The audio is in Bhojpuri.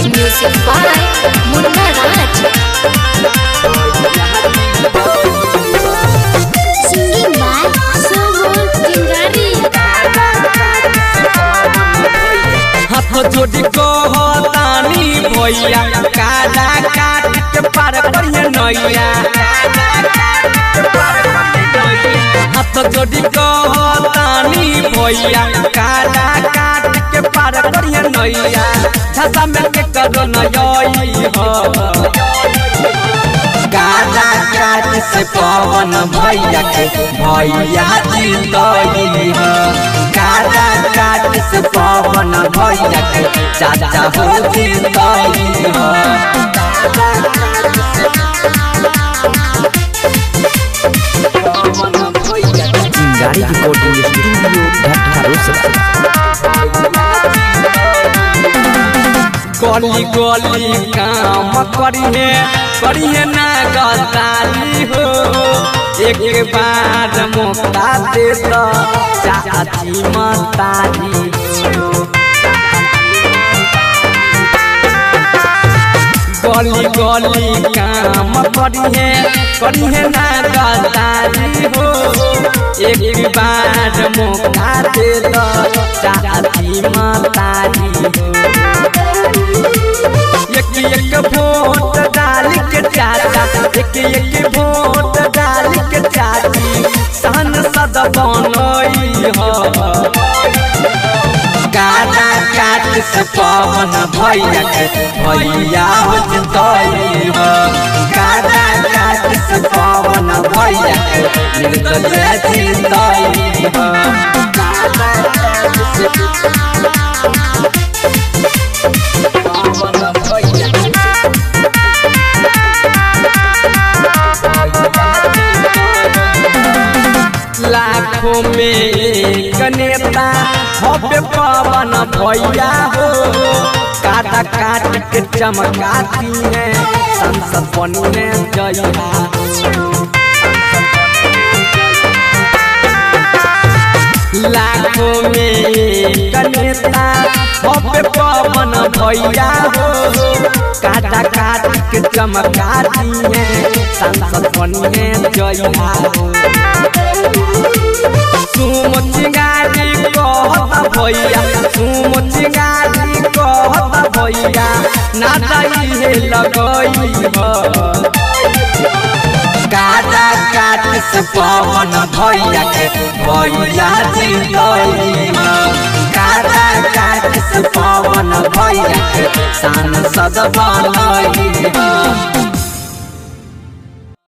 Music by Munna Raj. Singing by Somol Kingari. हाथ जोड़ी कहतानी भैया काला काट के पार करिए नैया। हाथ जोड़ी कहतानी भैया काला काट के पार करिए नैया। झसा में के करो नई हो काला काट से पवन भैया के भैया जितई हो। काला काट से पवन भैया के चाचा हो जितई हो। चिंगारी रिकॉर्डिंग स्टूडियो गली गली काम करिए ना गदाली हो। एक बार मौका दे तो चाची मतारी गली गली काम करिए ना गदाली हो। एक बार मौका दे तो चाची मतारी एक वोट डाल के चाचा एक वोट डाल के चाची सांसद बनई हो। काला काट से पवन भैया के भैया हो जितई हो। काला काट से पवन भैया के निर्दलीय जितई हो। काला काट से लाखों में एक नेता हबे पवन भैया हो। काटा काट के चमकाती है संसद बनने जइया। लाखों में एक नेता हबे पवन भैया हो। काटा काट के चमकाती है संसद बनने जइया। सुम चिंगारी कहता भैया सुम चिंगारी कहता भैया ना दई है लगई हो। काला काट से पवन भैया के भैया जितई हो। काला काट से पवन भैया के सांसद बनई